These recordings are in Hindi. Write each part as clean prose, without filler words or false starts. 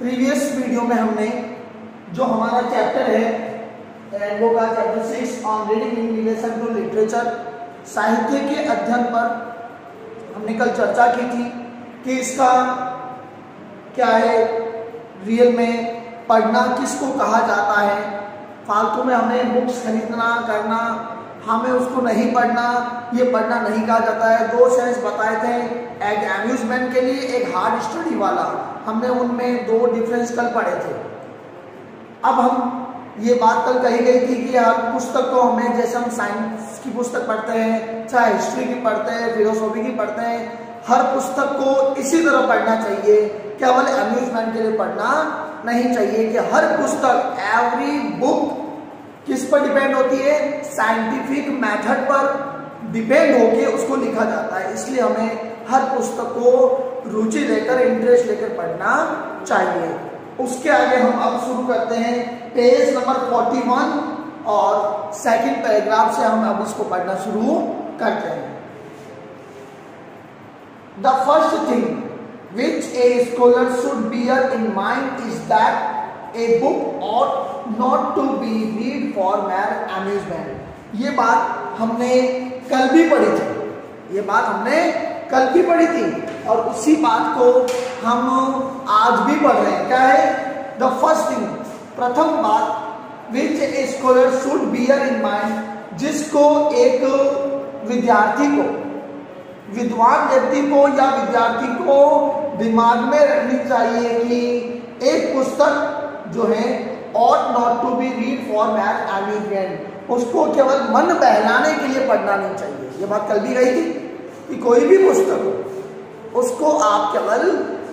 प्रीवियस वीडियो में हमने जो हमारा चैप्टर है रेनबो का chapter 6 on reading in relation to literature, साहित्य के अध्ययन पर हमने कल चर्चा की थी कि इसका क्या है, रियल में पढ़ना किसको कहा जाता है। फालतू में हमें बुक्स खरीदना करना, हमें उसको नहीं पढ़ना, ये पढ़ना नहीं कहा जाता है। दो सेंस बताए थे, एक एम्यूजमेंट के लिए, एक हार्ड स्टडी वाला। हमने उनमें दो डिफरेंस कल पढ़े थे। अब हम ये बात कल कही गई थी कि हर पुस्तक को हमें, जैसे हम साइंस की पुस्तक पढ़ते हैं, चाहे हिस्ट्री की पढ़ते हैं, फिलोसॉफी की पढ़ते हैं, हर पुस्तक को इसी तरह पढ़ना चाहिए, केवल एम्यूजमेंट के लिए पढ़ना नहीं चाहिए। कि हर पुस्तक, एवरी बुक किस पर डिपेंड होती है, साइंटिफिक मेथड पर डिपेंड होके उसको लिखा जाता है। इसलिए हमें हर पुस्तक को रुचि लेकर, इंटरेस्ट लेकर पढ़ना चाहिए। उसके आगे हम अब शुरू करते हैं पेज नंबर 41 और सेकंड पैराग्राफ से हम अब इसको पढ़ना शुरू करते हैं। The first thing which a scholar should bear in mind is that a book ought not to be read for mere amusement। ये बात हमने कल भी पढ़ी थी, ये बात हमने कल भी पढ़ी थी और उसी बात को हम आज भी पढ़ रहे हैं। क्या है? द फर्स्ट थिंग, प्रथम बात, which a scholar should bear in mind, जिसको एक विद्यार्थी को, विद्वान व्यक्ति को या विद्यार्थी को दिमाग में रखनी चाहिए कि एक पुस्तक जो है ought not to be read for mere amusement, उसको केवल मन बहलाने के लिए पढ़ना नहीं चाहिए। ये बात कल भी कही थी कि कोई भी पुस्तक हो उसको आप केवल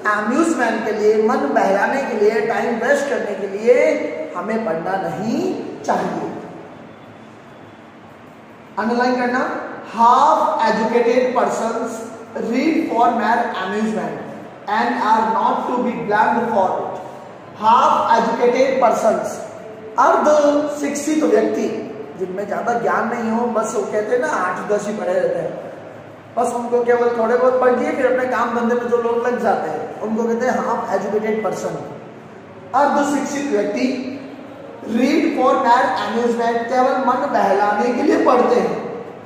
एम्यूजमेंट के लिए, मन बहलाने के लिए, टाइम वेस्ट करने के लिए हमें पढ़ना नहीं चाहिए। अंडरलाइन करना, half educated persons read for mere amusement and are not to be blamed for it। half educated persons, अर्ध शिक्षित व्यक्ति, जिनमें ज्यादा ज्ञान नहीं हो, बस वो कहते हैं ना 8-10 ही पढ़े रहते हैं, बस उनको केवल थोड़े बहुत पढ़ दिए, फिर अपने काम धंधे में जो लोग लग जाते हैं उनको कहते हैं हाफ एजुकेटेड पर्सन। अर्ध शिक्षित व्यक्ति रीड फॉर mere amusement, केवल मन बहलाने के लिए पढ़ते हैं,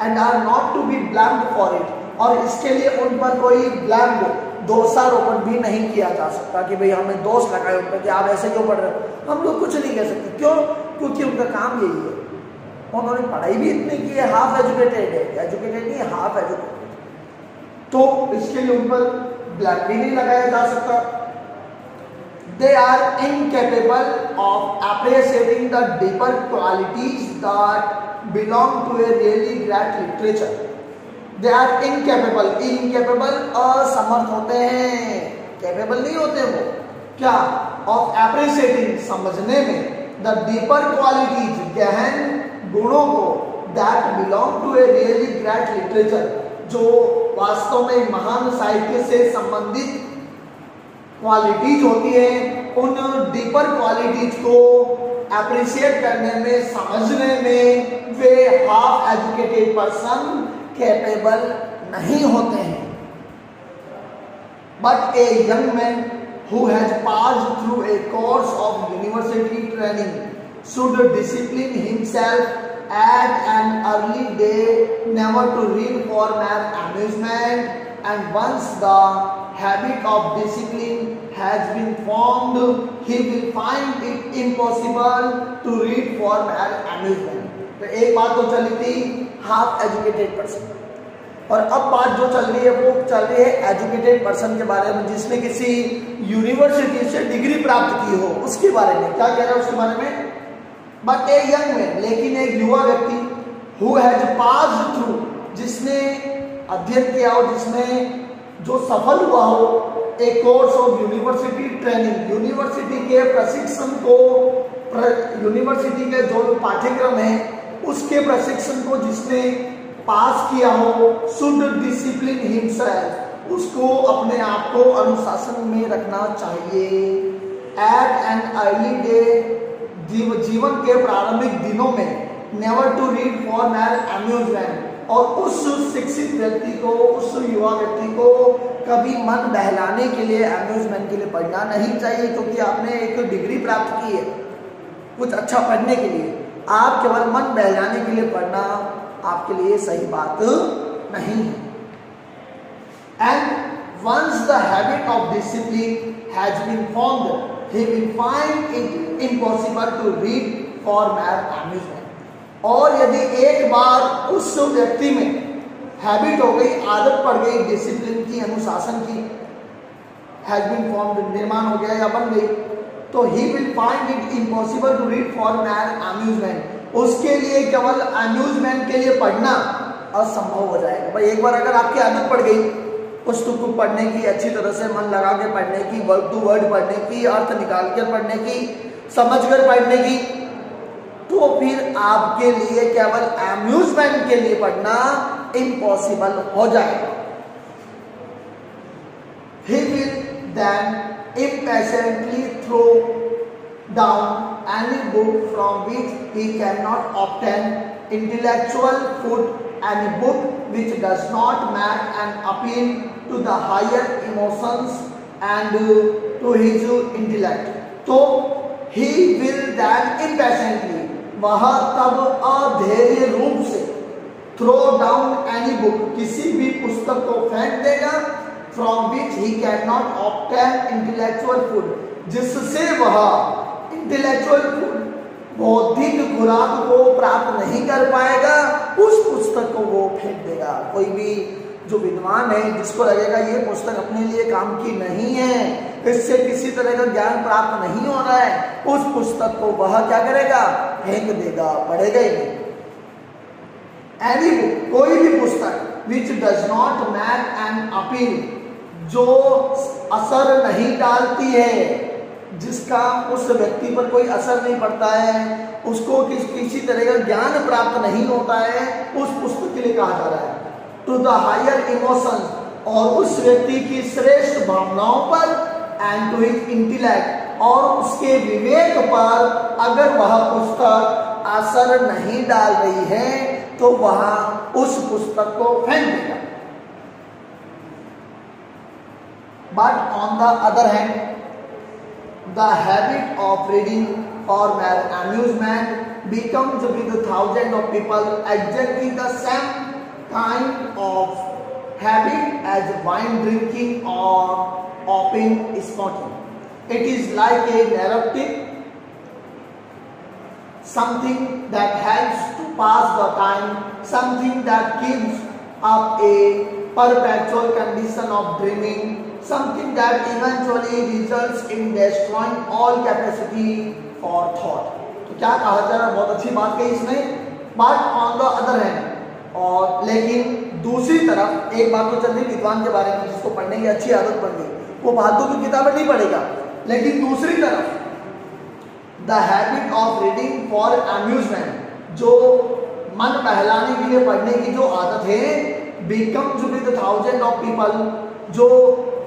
and are not to be blamed for it, और इसके लिए उन पर कोई ब्लैम, दोषारोपण भी नहीं किया जा सकता कि भाई हमें दोष लगाए उन पर कि आप ऐसे क्यों पढ़ रहे हो। हम लोग कुछ नहीं कह सकते। क्यों? क्योंकि उनका काम यही है, उन्होंने पढ़ाई भी इतनी की है, हाफ एजुकेटेड है, एजुकेटेड नहीं, हाफ एजुकेटेड, तो इसके लिए उन पर ब्लैम भी नहीं लगाया जा सकता। They are incapable of appreciating the deeper qualities that belong to a really great literature। They are incapable, incapable असमर्थ होते हैं, capable नहीं होते वो, क्या? of appreciating, समझने में, the deeper qualities, गहन गुणों को, that belong to a really great literature, जो वास्तव में महान साहित्य से संबंधित क्वालिटीज होती है, उन डीपर क्वालिटीज को अप्रिशिएट करने में, समझने में वे हाफ एजुकेटेड पर्सन कैपेबल नहीं होते हैं। But a young man who has passed through a course of university training should discipline himself at an early day, never to read for mere amusement, and once the habit of discipline has been formed, he will find it impossible to read for mere amusement। तो एक बात तो चली थी हाफ एजुकेटेड पर्सन, और अब बात जो चल रही है वो चल रही है एजुकेटेड पर्सन के बारे में, जिसने किसी यूनिवर्सिटी से डिग्री प्राप्त की हो, उसके बारे में। क्या कह रहा है उसके बारे में? बट ए यंग मैन, लेकिन एक युवा व्यक्ति, हु हैज पास्ड थ्रू, जिसने अध्ययन किया हो, जिसमें जो सफल हुआ हो, एक course of university training, university के प्रशिक्षण को, यूनिवर्सिटी के जो पाठ्यक्रम है उसके प्रशिक्षण को जिसने पास किया हो, शुड डिसिप्लिन हिमसेल्फ, उसको अपने आप को अनुशासन में रखना चाहिए। एट एन अर्ली डे, जीवन के प्रारंभिक दिनों में, never to read for mere amusement, और उस शिक्षित व्यक्ति को, उस युवा व्यक्ति को कभी मन बहलाने के लिए, अम्यूजमेंट के लिए पढ़ना नहीं चाहिए, क्योंकि आपने एक डिग्री प्राप्त की है कुछ अच्छा पढ़ने के लिए। आप केवल मन बहलाने के लिए पढ़ना आपके लिए सही बात नहीं है। And once the habit of discipline has been formed, he will find it impossible to read for mere amusement. और यदि एक बार उस व्यक्ति में हैबिट हो गई, आदत पड़ गई डिसिप्लिन की, अनुशासन की, has been formed, निर्माण हो गया या बन गई, तो he will find it impossible to read for mere amusement. उसके लिए केवल अम्यूजमेंट के लिए पढ़ना असंभव हो जाएगा। भाई एक बार अगर आपकी आदत पड़ गई पुस्तक को पढ़ने की, अच्छी तरह से मन लगा के पढ़ने की, वर्ड टू वर्ड पढ़ने की, अर्थ निकाल कर पढ़ने की, समझकर पढ़ने की, तो फिर आपके लिए केवल अम्यूजमेंट के लिए पढ़ना इम्पॉसिबल हो जाएगा। He will then impatiently throw down any book from which he cannot obtain intellectual food, any book which does not make an appeal to the higher emotions and to his intellect. तो he will then impatiently, वह तब अधैर्य रूप से थ्रो डाउन एनी बुक, किसी भी पुस्तक को फेंक देगा, from which he can not obtain intellectual food, जिससे वह इंटेलेक्चुअल फूड, बौद्धिक खुराक को प्राप्त नहीं कर पाएगा, उस पुस्तक को वो फेंक देगा। कोई भी जो विद्वान है जिसको लगेगा ये पुस्तक अपने लिए काम की नहीं है, इससे किसी तरह का ज्ञान प्राप्त नहीं हो रहा है, उस पुस्तक को वह क्या करेगा, फेंक देगा, पढ़ेगा ही नहीं। एनी बुक, कोई भी पुस्तक which does not make an appeal, जो असर नहीं डालती है, जिसका उस व्यक्ति पर कोई असर नहीं पड़ता है, उसको किसी तरह का ज्ञान प्राप्त नहीं होता है, उस पुस्तक के लिए कहा जा रहा है टू द हायर इमोशंस, और उस व्यक्ति की श्रेष्ठ भावनाओं पर, एंड टू हिज इंटेलेक्ट, और उसके विवेक पर अगर वह पुस्तक असर नहीं डाल रही है तो वह उस पुस्तक को फेंक देगा। But on the other hand, the habit of reading for mere amusement becomes with thousands of people exactly the same kind of habit as wine drinking or opium smoking. It is like a narrative, something that helps to pass the time, something that keeps up a perpetual condition of dreaming, something that eventually results in destroying all capacity for thought. तो क्या कहा जा रहा है, बहुत अच्छी बात कही इसने, but on the other hand, और लेकिन दूसरी तरफ एक बात तो चल रही विद्वान के बारे में, जिसको पढ़ने की अच्छी आदत बन गई, वो फालतू की किताबें नहीं पढ़ेगा, लेकिन दूसरी तरफ the habit of reading for amusement, जो मन बहलाने के लिए पढ़ने की जो आदत है, becomes with thousand of people, जो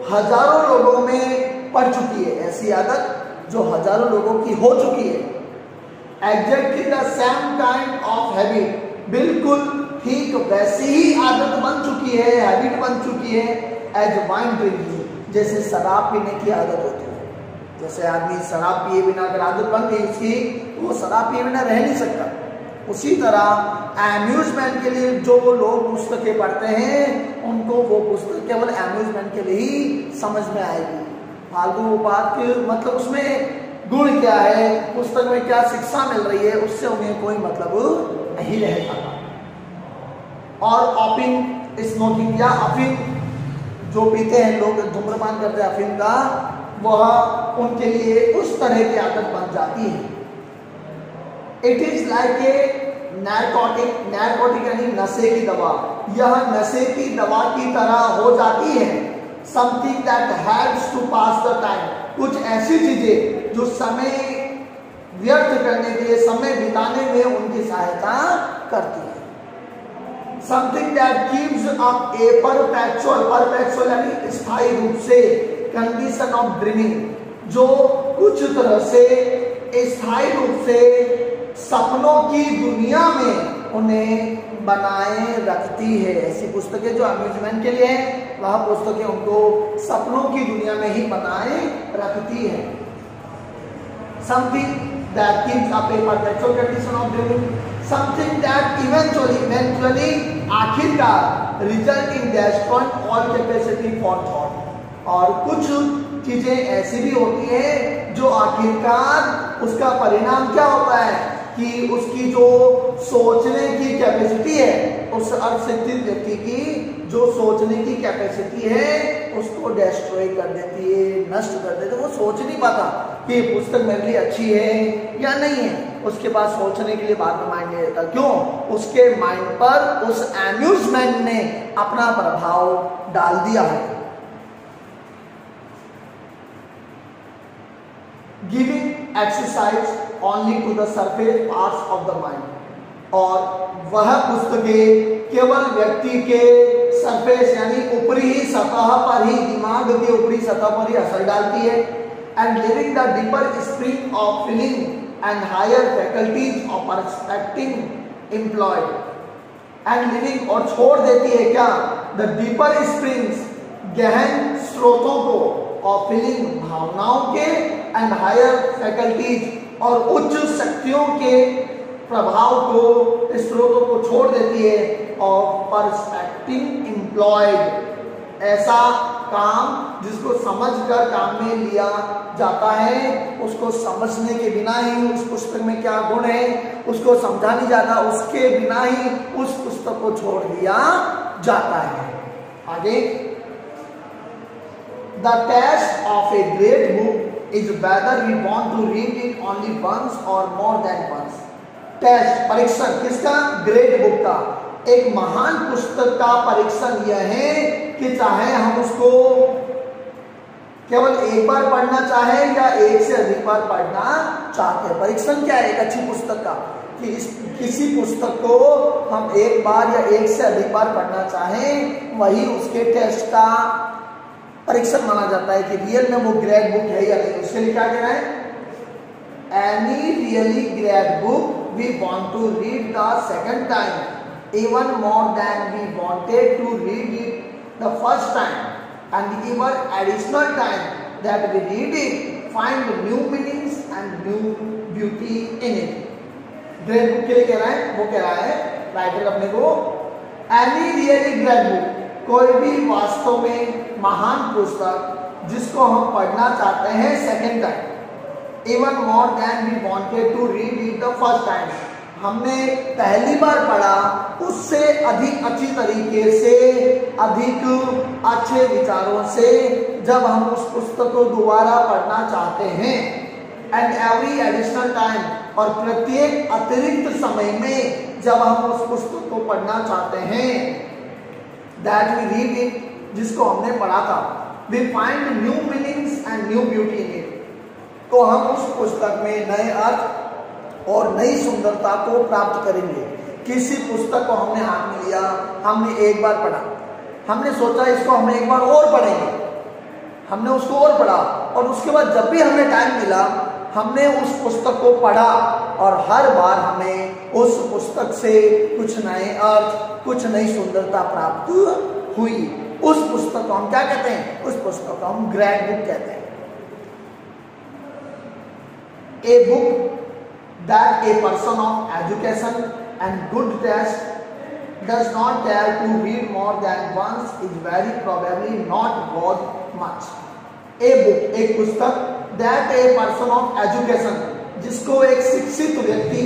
हजारों लोगों में पड़ चुकी है, ऐसी आदत जो हजारों लोगों की हो चुकी है। Exactly the same kind of habit, बिल्कुल ठीक वैसी ही आदत बन चुकी है, हैबिट बन चुकी है, एज वाइन ड्रिंकिंग, जैसे शराब पीने की आदत होती है। जैसे आदमी शराब पिए बिना अगर आदत बन गई उसकी, वो शराब पिए बिना रह नहीं सकता, उसी तरह अम्यूजमेंट के लिए जो लोग पुस्तकें पढ़ते हैं, उनको वो पुस्तक केवल अम्यूजमेंट के लिए ही समझ में आएगी। फालतू बात के मतलब उसमें गुण क्या है, पुस्तक में क्या शिक्षा मिल रही है, उससे उन्हें कोई मतलब नहीं रह पाता। और ओपियम स्मोकिंग या अफीम जो पीते हैं लोग, धूम्रपान करते हैं अफीम का, वह उनके लिए उस तरह की आदत बन जाती है। इट इज लाइक ए नैरकोटिक, नैरकोटिक यानी नशे की दवा, यह नशे की दवा की तरह हो जाती है। Something that helps to pass the time, कुछ ऐसी चीजें जो समय व्यर्थ करने के लिए, समय बिताने में उनकी सहायता करती है। Something that keeps up A perpetual, perpetual यानी स्थायी रूप से, कंडीशन ऑफ ड्रीमिंग, जो कुछ तरह से स्थायी रूप से सपनों की दुनिया में उन्हें बनाए रखती है। ऐसी पुस्तकें जो अम्यूजमेंट के लिए है, वह पुस्तकें उनको सपनों की दुनिया में ही बनाए रखती है। Something that keeps a paper natural condition of dreaming, something that eventually आखिरकार result in destroying all capacity for thought. और कुछ चीजें ऐसी भी होती है जो आखिरकार उसका परिणाम क्या होता है कि उसकी जो सोचने की कैपेसिटी है, उस अशिक्षित व्यक्ति की जो सोचने की कैपेसिटी है उसको डिस्ट्रॉय कर देती है, नष्ट कर देती है। वो सोच नहीं पाता कि पुस्तक मेरे लिए अच्छी है या नहीं है, उसके पास सोचने के लिए बाद में माइंड नहीं रहता। क्यों? उसके माइंड पर उस अम्यूजमेंट ने अपना प्रभाव डाल दिया है। Giving exercise only to the surface parts of the mind, और वह पुस्तकें केवल व्यक्ति के सरफेस यानी ऊपरी ही सतह पर ही, दिमाग के ऊपरी सतह पर ही असर डालती है। And living the deeper spring of feeling and higher faculties of perspective employed, and living और छोड़ देती है क्या, द डीपर स्प्रिंग्स गहन स्रोतों को, और फीलिंग भावनाओं के, एंड हायर फैकल्टीज और उच्च शक्तियों के प्रभाव को, स्रोतों को छोड़ देती है। और परस्पेक्टिव एम्प्लॉयड ऐसा काम जिसको समझकर काम में लिया जाता है, उसको समझने के बिना ही उस पुस्तक में क्या गुण है उसको समझा नहीं जाता, उसके बिना ही उस पुस्तक को छोड़ दिया जाता है। आगे, the test of a great book is whether we want to read it only once or more than once. Test परीक्षण किसका? ग्रेट बुक का। एक महान पुस्तक का परीक्षण यह है कि चाहे हम उसको केवल एक बार पढ़ना चाहे या एक से अधिक बार पढ़ना चाहते हैं। परीक्षण क्या है एक अच्छी पुस्तक का? कि किसी पुस्तक को हम एक बार या एक से अधिक बार पढ़ना चाहें, वही उसके टेस्ट का परीक्षण माना जाता है कि रियल में वो ग्रेट बुक है या नहीं। उसके लिए क्या कहना है? Any really great book we want to read the second time even more than we wanted to read it the first time, and even additional time that we read it find new meanings and new beauty in it. Great book के लिए कह रहा है, वो कह रहा है राइटर अपने को, एनी रियली ग्रेट बुक, कोई भी वास्तव में महान पुस्तक जिसको हम पढ़ना चाहते हैं second time, even more than we wanted to read it the first time, हमने पहली बार पढ़ा उससे अधिक अच्छी तरीके से, अधिक अच्छे विचारों से जब हम उस पुस्तक को दोबारा पढ़ना चाहते हैं, एंड एवरी एडिशनल टाइम, और प्रत्येक अतिरिक्त समय में जब हम उस पुस्तक को पढ़ना चाहते हैं, दैट वी रीड इट, जिसको हमने पढ़ा था, we find new meanings and new beauty in it, तो हम उस पुस्तक में नए अर्थ और नई सुंदरता को प्राप्त करेंगे। किसी पुस्तक को हमने हाथ में लिया, हमने एक बार पढ़ा, हमने सोचा इसको हम एक बार और पढ़ेंगे, हमने उसको और पढ़ा, और उसके बाद जब भी हमें टाइम मिला हमने उस पुस्तक को पढ़ा, और हर बार हमें उस पुस्तक से कुछ नए अर्थ, कुछ नई सुंदरता प्राप्त हुई। उस पुस्तक को हम क्या कहते हैं? उस पुस्तक को हम ग्रेट बुक कहते हैं। A book that a person of education and good taste does not dare to read more than once is very probably not worth much. A book, एक पुस्तक, that a person of education, जिसको एक शिक्षित व्यक्ति,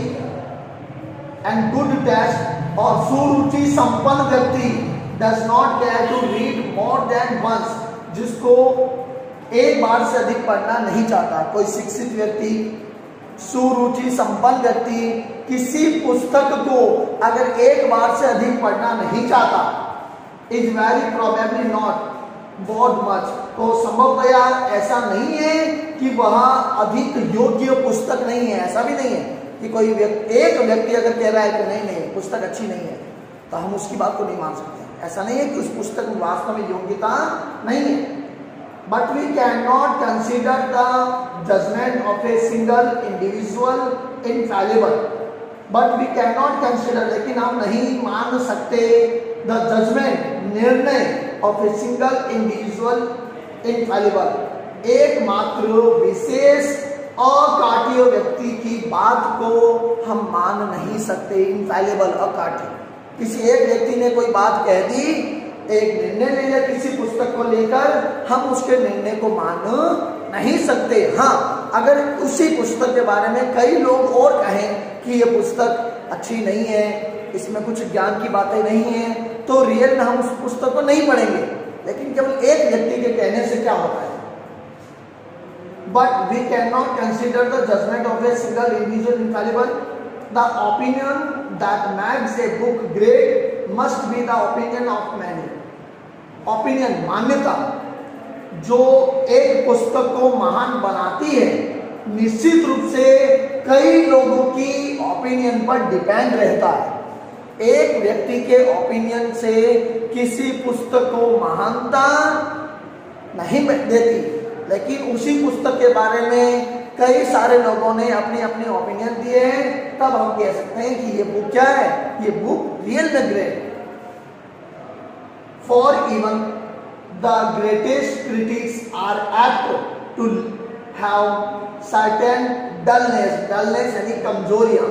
and good taste, और सुरुचि संपन्न व्यक्ति, does not dare to read more than once, जिसको एक बार से अधिक पढ़ना नहीं चाहता। कोई शिक्षित व्यक्ति, सुरुचि संपन्न व्यक्ति किसी पुस्तक को अगर एक बार से अधिक पढ़ना नहीं चाहता, is very probably not worth much, तो संभवतया ऐसा नहीं है कि वह अधिक योग्य पुस्तक नहीं है। ऐसा भी नहीं है कि कोई एक व्यक्ति अगर कह रहा है कि नहीं नहीं पुस्तक अच्छी नहीं है तो हम उसकी बात को नहीं मान सकते। ऐसा नहीं है कि उस पुस्तक में वास्तव में योग्यता नहीं है। But we cannot consider the judgment of a single individual infallible. But we can not consider, लेकिन हम नहीं मान सकते द जजमेंट, निर्णय of a single individual infallible, एकमात्र विशेष अकाट्य व्यक्ति की बात को हम मान नहीं सकते। इनफैलिबल, अकाट्य, किसी एक व्यक्ति ने कोई बात कह दी, एक निर्णय ले लिया किसी पुस्तक को लेकर, हम उसके निर्णय को मान नहीं सकते। हाँ, अगर उसी पुस्तक के बारे में कई लोग और कहें कि ये पुस्तक अच्छी नहीं है, इसमें कुछ ज्ञान की बातें नहीं है, तो रियल में हम उस पुस्तक को नहीं पढ़ेंगे। लेकिन केवल एक व्यक्ति के कहने से क्या होता है? But we cannot consider the judgment of a single individual infallible. The opinion that makes a book great must be the opinion of many. Opinion, मान्यता जो एक पुस्तक को महान बनाती है, निश्चित रूप से कई लोगों की ओपिनियन पर डिपेंड रहता है। एक व्यक्ति के ओपिनियन से किसी पुस्तक को महानता नहीं देती, लेकिन उसी पुस्तक के बारे में कई सारे लोगों ने अपने अपने ओपिनियन दिए हैं, तब हम कह सकते हैं कि ये बुक क्या है, ये बुक रियल में great. For even the greatest critics are apt to have certain dullness, dullness यानी कमजोरियां।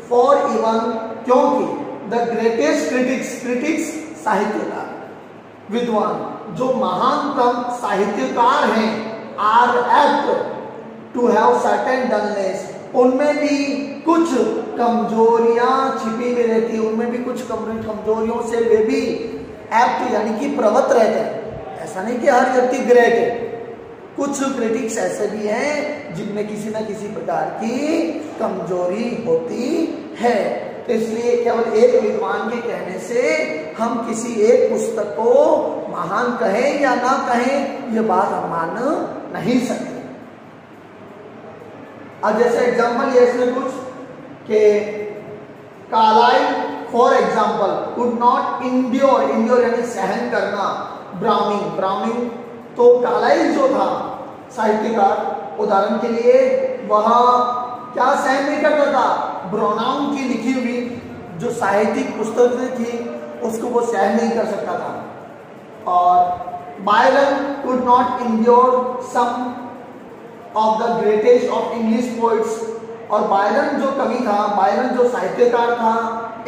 फॉर इवन, क्योंकि द ग्रेटेस्ट क्रिटिक्स, क्रिटिक्स साहित्यकार, विद्वान, जो महानतम साहित्यकार हैं, are apt to have certain dullness, उनमें भी कुछ कमजोरियां छिपी हुई रहती है, उनमें भी कुछ कमजोरियों से वे भी एप्ट यानी कि प्रवृत्त रहते हैं। ऐसा नहीं कि हर व्यक्ति ग्रेट है, कुछ क्रिटिक्स ऐसे भी हैं जिनमें किसी न किसी प्रकार की कमजोरी होती है। इसलिए केवल एक विद्वान के कहने से हम किसी एक पुस्तक को महान कहें या ना कहें, ये बात हम मान नहीं सकते। अब जैसे एग्जाम्पल ये इसमें कुछ के Carlyle for example could not endure, endure यानी सहन करना, ब्राउनिंग, ब्राउनिंग तो कार्लाइल जो था साहित्यकार, उदाहरण के लिए वह क्या सहन नहीं करता था, ब्राउन की लिखी हुई जो साहित्यिक पुस्तक थी उसको वो सहन नहीं कर सकता था। और Byron could not endure some of the greatest of English poets, और बायरन जो कवि था, बायरन जो साहित्यकार था,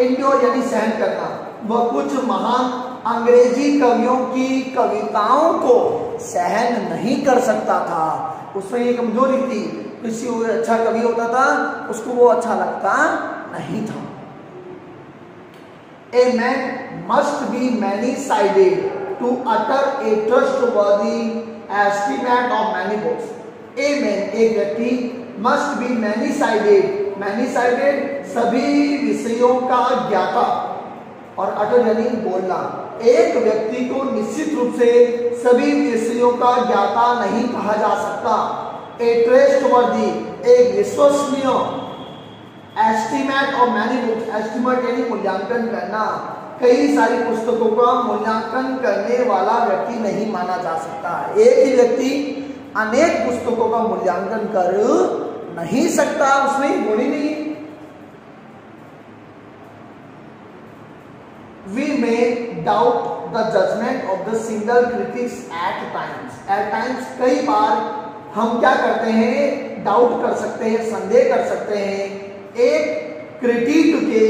इंड्योर यानी सहन करना, वह कुछ महान अंग्रेजी कवियों की कविताओं को सहन नहीं कर सकता था। उसमें ये कमजोरी थी, किसी अच्छा कवि होता था उसको वो अच्छा लगता नहीं था। A man must be many-sided to utter a trustworthy estimate of many books. A man, एक व्यक्ति, must be many-sided, many-sided सभी विषयों का ज्ञाता, और utter यानी बोलना। एक व्यक्ति को निश्चित रूप से सभी विषयों का ज्ञाता नहीं कहा जा सकता। A trustworthy, एक विश्वसनीय, estimate of many books, estimate यानी मूल्यांकन करना, कई सारी पुस्तकों का मूल्यांकन करने वाला व्यक्ति नहीं माना जा सकता। एक ही व्यक्ति अनेक पुस्तकों का मूल्यांकन कर नहीं सकता, उसमें गुण ही नहीं। We may doubt the judgment of the single critics at times. At times कई बार हम क्या करते हैं, डाउट कर सकते हैं, संदेह कर सकते हैं एक क्रिटिक के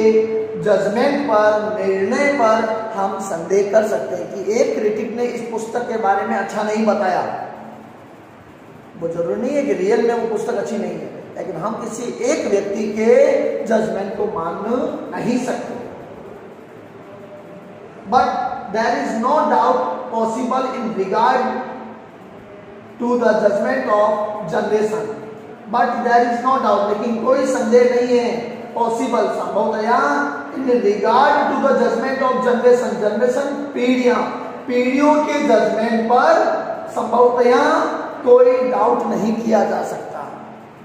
जजमेंट पर, निर्णय पर हम संदेह कर सकते हैं कि एक क्रिटिक ने इस पुस्तक के बारे में अच्छा नहीं बताया। वो जरूरी नहीं है कि रियल में वो पुस्तक अच्छी नहीं है, लेकिन हम किसी एक व्यक्ति के जजमेंट को मान नहीं सकते। But there is no doubt possible in regard to the judgment of generation. But there is no doubt, लेकिन कोई संदेह नहीं है, possible संभवतया in regard to the judgment of generation, generation पीढ़ियां, पीढ़ियों के जजमेंट पर संभवतया कोई डाउट नहीं किया जा सकता।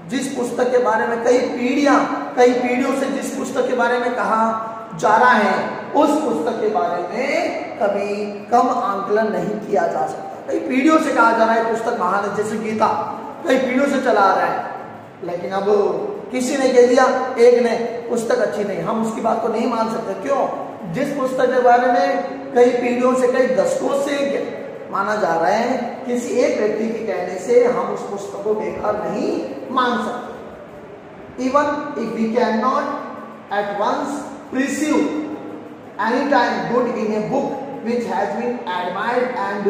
जिस पुस्तक के बारे में कई पीढ़ियों से जिस पुस्तक के बारे में कहा जा रहा है, उस पुस्तक के बारे में कभी कम आंकलन नहीं किया जा सकता। कई पीढ़ियों से कहा जा रहा है पुस्तक महान है, जैसे गीता कई पीढ़ियों से चला आ रहा है, लेकिन अब किसी ने कह दिया, एक ने पुस्तक अच्छी नहीं, हम उसकी बात को नहीं मान सकते। क्यों? जिस पुस्तक के बारे में कई पीढ़ियों से, कई दशकों से माना जा रहा है, किसी एक व्यक्ति के कहने से हम उस पुस्तक को बेकार नहीं मान सकते। Even if we can not at once perceive any time good in a book which has been admired and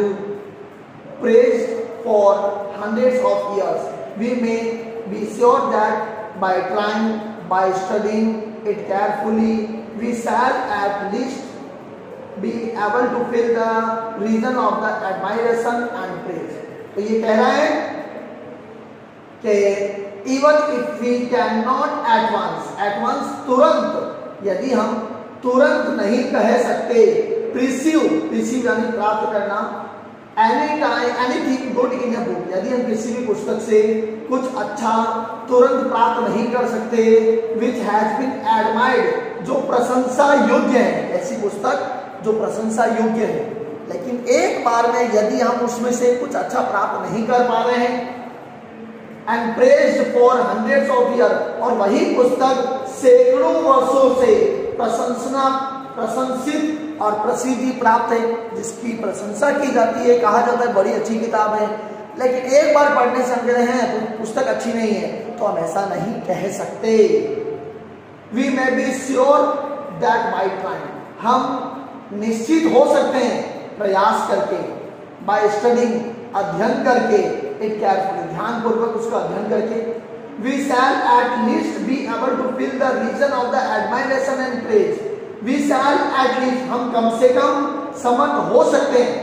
praised for hundreds of years, we may be sure that by trying, by studying it carefully, we shall at least be able to feel the reason of the admiration and praise. तो ये कह रहा है कि even if we cannot at once तुरंत, यदि हम तुरंत नहीं कह सकते, प्रिसीव यानी प्राप्त करना, anything good in a book, यदि हम किसी भी पुस्तक से कुछ अच्छा तुरंत प्राप्त नहीं कर सकते, विच हैज बीन एडमायर्ड, जो प्रशंसा योग्य है, ऐसी पुस्तक जो प्रशंसा योग्य है, लेकिन एक बार में यदि हम उसमें से कुछ अच्छा प्राप्त नहीं कर पा रहे हैं, and praised for hundreds of year, और वही पुस्तक सैकड़ों वर्षों से प्रशंसित और प्रसिद्धि प्राप्त है, जिसकी प्रशंसा की जाती है, कहा जाता है बड़ी अच्छी किताब है, लेकिन एक बार पढ़ने से हम कह रहे हैं पुस्तक अच्छी नहीं है, तो हम ऐसा नहीं कह सकते। We may be sure that by trying, हम निश्चित हो सकते हैं प्रयास करके, बाय स्टडिंग, अध्ययन करके, इट केयरफुली, ध्यान पूर्वक उसका अध्ययन करके, we shall at least be able to feel the reason of the admiration and praise, we shall at least, हम कम से कम समर्थ हो सकते हैं,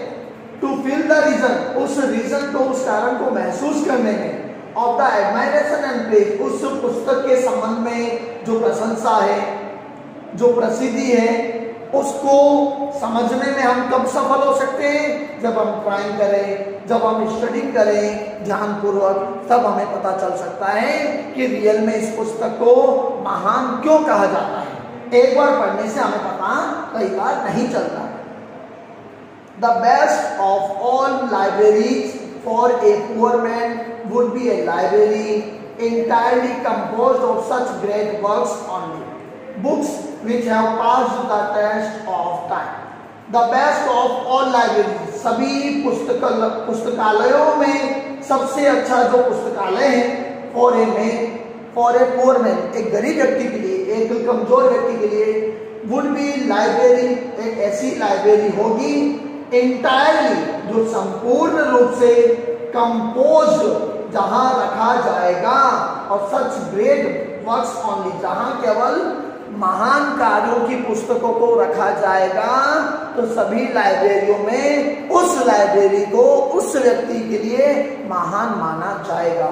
to feel the reason, उस reason को, उस कारण को महसूस करने में, of the admiration and praise, उस पुस्तक के संबंध में जो प्रशंसा है, जो प्रसिद्धि है, उसको समझने में हम कब सफल हो सकते हैं? जब हम ट्राइंग करें, जब हम स्टडिंग करें ध्यान पूर्वक, तब हमें पता चल सकता है कि रियल में इस पुस्तक को महान क्यों कहा जाता है। एक बार पढ़ने से हमें पता कई बार नहीं चलता। The best of all libraries for a poor man would be A library entirely composed of such great works only, books which have passed the test of time. The best of all libraries, सभी पुस्तकालयों में सबसे अच्छा जो पुस्तकालय है, फॉर ए पुअर मैन, एक गरीब व्यक्ति के लिए, एक कमजोर व्यक्ति के लिए, वुड बी लाइब्रेरी, एक ऐसी लाइब्रेरी होगी, इंटायरली, जो संपूर्ण रूप से कंपोज्ड, जहां रखा जाएगा, और सच ग्रेट वर्क्स ओनली, जहां केवल महान कार्यों की पुस्तकों को रखा जाएगा, तो सभी लाइब्रेरियों में उस लाइब्रेरी को उस व्यक्ति के लिए महान माना जाएगा।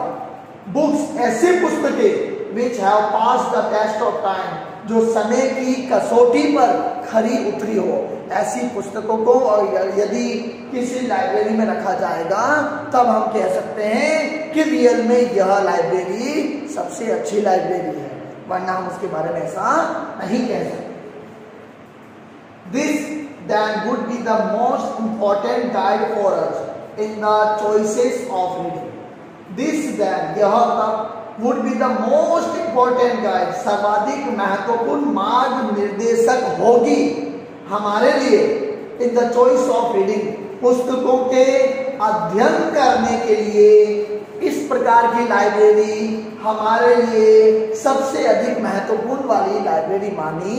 बुक्स, ऐसी पुस्तकें which have passed the test of time, जो समय की कसौटी पर खरी उतरी हो, ऐसी पुस्तकों को और यदि किसी लाइब्रेरी में रखा जाएगा, तब हम कह सकते हैं कि रियल में यह लाइब्रेरी सबसे अच्छी लाइब्रेरी है, वरना हम उसके बारे में ऐसा नहीं कह सकते। This then would be the most important guide for us in the choices of reading. This then, यह तब would be the most important guide, सर्वाधिक महत्वपूर्ण मार्ग निर्देशक होगी हमारे लिए in the choice of reading, पुस्तकों के अध्ययन करने के लिए इस प्रकार की लाइब्रेरी हमारे लिए सबसे अधिक महत्वपूर्ण वाली लाइब्रेरी मानी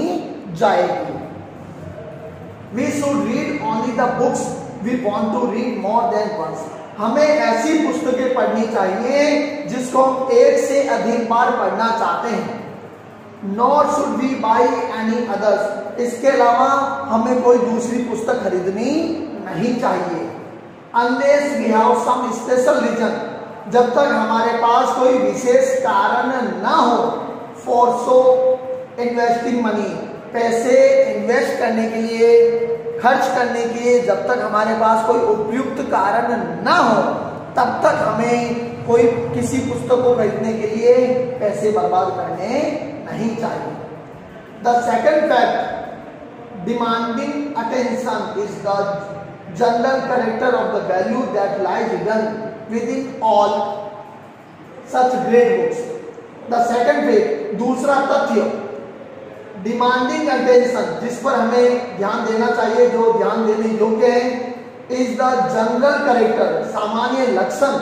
जाएगी। We should read only the books we want to read more than once. हमें ऐसी पुस्तकें पढ़नी चाहिए जिसको हम एक से अधिक बार पढ़ना चाहते हैं। Nor should we buy any others. इसके अलावा हमें कोई दूसरी पुस्तक खरीदनी नहीं चाहिए। Unless we have some special reason, जब तक हमारे पास कोई विशेष कारण ना हो for so investing money, पैसे इन्वेस्ट करने के लिए, खर्च करने के लिए, जब तक हमारे पास कोई उपयुक्त कारण ना हो, तब तक हमें कोई किसी पुस्तक को खरीदने के लिए पैसे बर्बाद करने नहीं चाहिए। The second fact demanding attention is the general character of the value that lies hidden with in all such great books. The second fact, दूसरा तथ्य, डिमांडिंग अटेंशन, जिस पर हमें ध्यान देना चाहिए, जो ध्यान देने योग्य है, इज द जनरल कैरेक्टर, सामान्य लक्षण,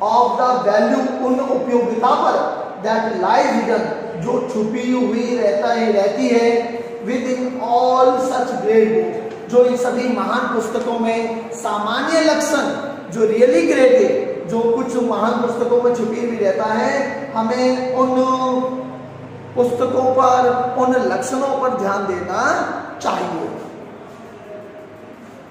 ऑफ द वैल्यू, उन उपयोगिता पर, दैट लाइज हिडन, जो छुपी हुई रहती है, with in all such great book, जो इन सभी महान पुस्तकों में सामान्य लक्षण, जो रियली ग्रेट है, जो कुछ महान पुस्तकों में छुपी हुई रहता है, हमें उन पुस्तकों पर, उन लक्षणों पर ध्यान देना चाहिए।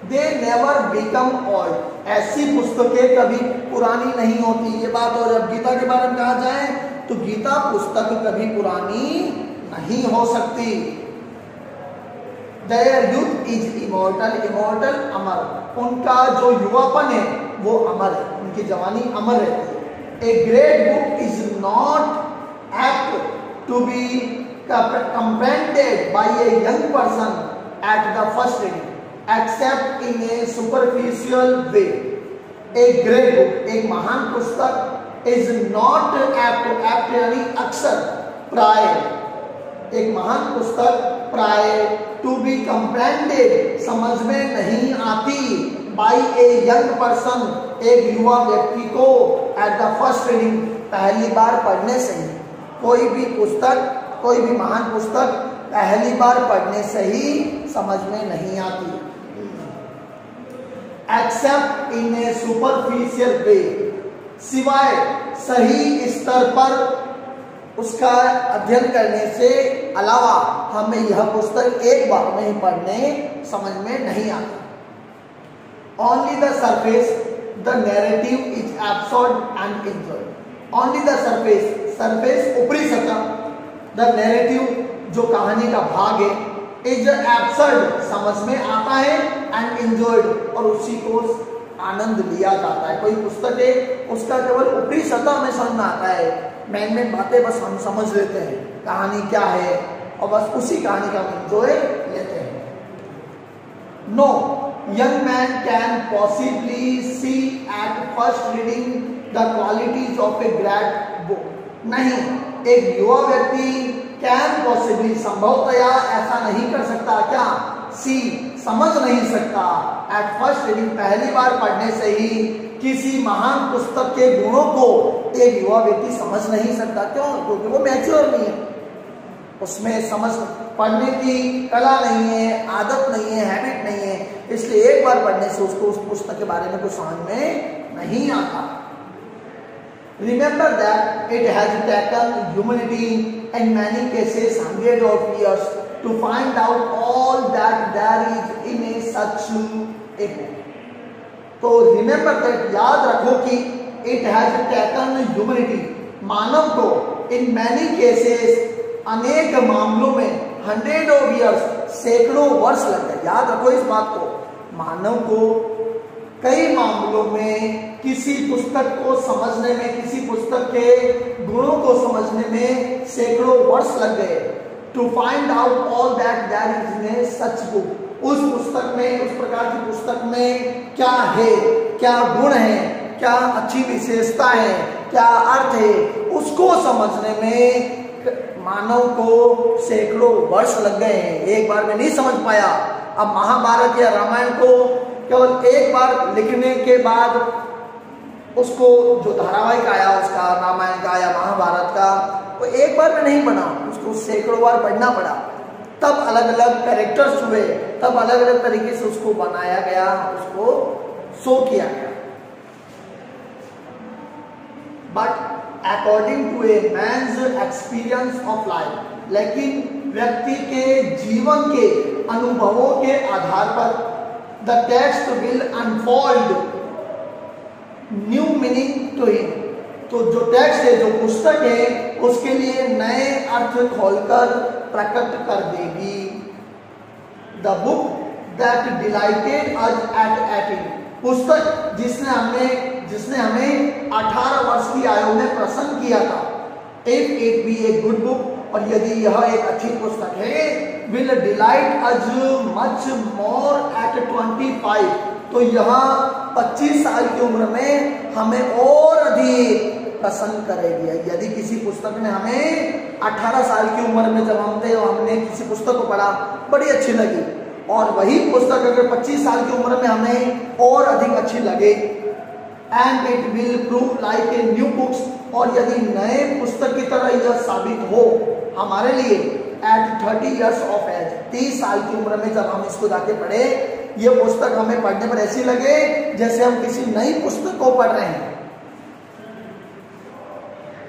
दे नेवर बिकम ओल्ड, ऐसी पुस्तकें कभी पुरानी नहीं होती, ये बात। और जब गीता के बारे में कहा जाए तो गीता पुस्तक कभी पुरानी नहीं हो सकती। Their youth is immortal, immortal अमर, उनका जो युवापन है वो अमर है, उनकी जवानी अमर रहती है। A great book is not apt to be comprehended by a young person at the first reading, except in a superficial way. A great book, एक महान पुस्तक, is not apt यानी अक्सर, प्राय, एक महान पुस्तक प्राय टू बी कंप्रेंडेड, समझ में नहीं आती, बाय ए यंग पर्सन, एक युवा व्यक्ति को, एट द फर्स्ट रीडिंग, पहली बार पढ़ने से ही। कोई भी पुस्तक, कोई भी महान पुस्तक पहली बार पढ़ने से ही समझ में नहीं आती। एक्सेप्ट इन ए सुपरफिशियल वे, सिवाय सही स्तर पर उसका अध्ययन करने से अलावा हमें यह पुस्तक एक बार में ही पढ़ने समझ में नहीं आता। Only the surface, the narrative is absorbed and enjoyed. Only the surface, surface ऊपरी सतह, द नैरेटिव जो कहानी का भाग है, इज एब्सर्ड समझ में आता है, एंड एंजॉयड और उसी को आनंद लिया जाता है। कोई पुस्तक है उसका केवल ऊपरी सतह में समझ में आता है, मेन बातें बस हम समझ लेते हैं, कहानी क्या है, और बस उसी कहानी का हम एंजॉय लेते हैं। No young man can possibly see at first reading the qualities of a great book. नहीं, एक युवा व्यक्ति कैन पॉसिबली, संभवतया ऐसा नहीं कर सकता, क्या, सी, समझ नहीं सकता, एट फर्स्ट रीडिंग, पहली बार पढ़ने से ही किसी महान पुस्तक के गुणों को एक युवा व्यक्ति समझ नहीं सकता। क्यों? क्योंकि वो मैच्योर नहीं है, उसमें समझ पढ़ने की कला नहीं है, आदत नहीं है, हैबिट नहीं है, इसलिए एक बार पढ़ने से उसको उस पुस्तक के बारे में कुछ समझ में नहीं आता। Remember that it has taken humanity in many cases hundred of years to find out all that there is in a such a book. तो रिमेंबर दैट, याद रखो कि इट हैज टेकन ह्यूमैनिटी, मानव को, इन मैनी केसेस, अनेक मामलों में, हंड्रेड ऑफ इयर्स, सैकड़ों वर्ष लग गए। याद रखो इस बात को, मानव को कई मामलों में किसी पुस्तक को समझने में, किसी पुस्तक के गुणों को समझने में सैकड़ों वर्ष लग गए। To find out all that there is in a such book, उस पुस्तक में, उस प्रकार की पुस्तक में क्या है, क्या गुण है, क्या अच्छी विशेषता है, क्या अर्थ है, उसको समझने में मानव को सैकड़ों वर्ष लग गए हैं, एक बार में नहीं समझ पाया। अब महाभारत या रामायण को केवल एक बार लिखने के बाद उसको जो धारावाहिक आया उसका, रामायण का या महाभारत का, वो एक बार में नहीं बना, उसको सैकड़ों बार पढ़ना पड़ा, तब अलग अलग कैरेक्टर्स हुए, तब अलग अलग तरीके से उसको बनाया गया, उसको शो किया गया। But according to a man's experience of life, लेकिन व्यक्ति के जीवन के अनुभवों के आधार पर, the text will unfold new meaning to him, तो जो टेक्स्ट है, जो पुस्तक है, उसके लिए नए अर्थ खोलकर प्रकट कर देगी। The book that dilated us at 18, पुस्तक जिसने हमें 18 वर्ष की आयु में प्रसन्न किया था। If it be a good book, और यदि यह एक अच्छी पुस्तक है, will delight us much more at 25, तो यह 25 साल की उम्र में हमें और अधिक पसंद करेगी। यदि किसी पुस्तक ने हमें 18 साल की उम्र में जब हम थे हमने किसी पुस्तक को पढ़ा, बड़ी अच्छी लगी, और वही पुस्तक अगर 25 साल की उम्र में हमें और अधिक अच्छी लगे, and it will prove like a new books, और यदि नए पुस्तक की तरह यह साबित हो हमारे लिए एट 30 years of age, 30 साल की उम्र में जब हम इसको जाके पढ़े, ये पुस्तक हमें पढ़ने पर ऐसी लगे जैसे हम किसी नई पुस्तक को पढ़ रहे हैं।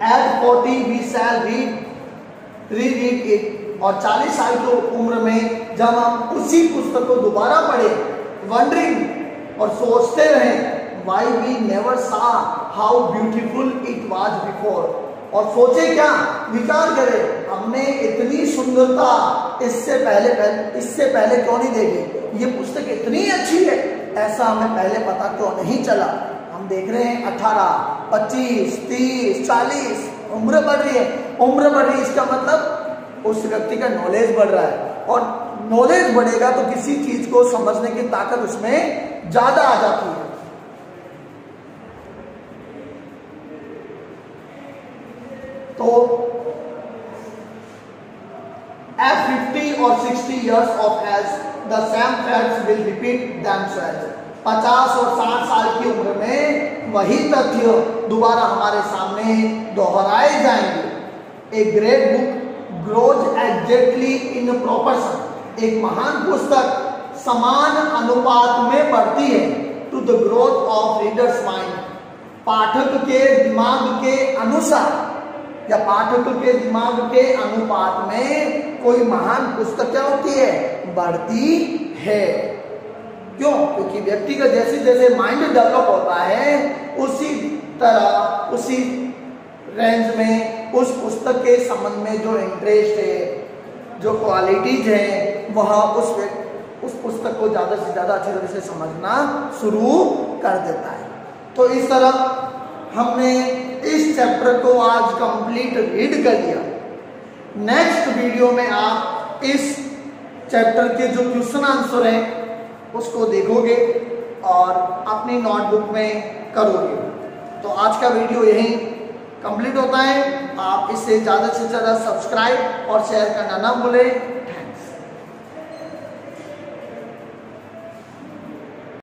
At 40 we shall reread it, और 40 साल की उम्र में जब हम उसी पुस्तक को दोबारा पढ़े, वंडरिंग, और सोचते रहे why we never saw how beautiful it was before, और सोचे क्या, विचार करें हमने इतनी सुंदरता इससे पहले क्यों नहीं देखी, ये पुस्तक इतनी अच्छी है, ऐसा हमें पहले पता क्यों नहीं चला। हम देख रहे हैं 18, 25, 30, 40 उम्र बढ़ रही है, उम्र बढ़ रही है, इसका मतलब उस व्यक्ति का नॉलेज बढ़ रहा है, और नॉलेज बढ़ेगा तो किसी चीज को समझने की ताकत उसमें ज्यादा आ जाती है। तो at 50 or 60 years of age, the same facts will repeat themselves. 50 और 60 साल की उम्र में वही तथ्य दोबारा हमारे सामने दोहराए जाएंगे। A great book grows exactly in proportion. एक महान पुस्तक समान अनुपात में बढ़ती है to the growth of reader's mind. पाठक के दिमाग के अनुसार या पाठक के दिमाग के अनुपात में कोई महान पुस्तक क्या होती है, बढ़ती है। क्यों? क्योंकि व्यक्ति का जैसे जैसे माइंड डेवलप होता है उसी तरह उसी रेंज में उस पुस्तक के संबंध में जो इंटरेस्ट है, जो क्वालिटीज है, वह उस पुस्तक को ज्यादा से ज्यादा अच्छे तरह से समझना शुरू कर देता है। तो इस तरह हमने इस चैप्टर को आज कंप्लीट रीड कर लिया। नेक्स्ट वीडियो में आप इस चैप्टर के जो क्वेश्चन आंसर हैं उसको देखोगे और अपनी नोटबुक में करोगे। तो आज का वीडियो यहीं कंप्लीट होता है। आप इसे ज़्यादा से ज़्यादा सब्सक्राइब और शेयर करना ना भूलें।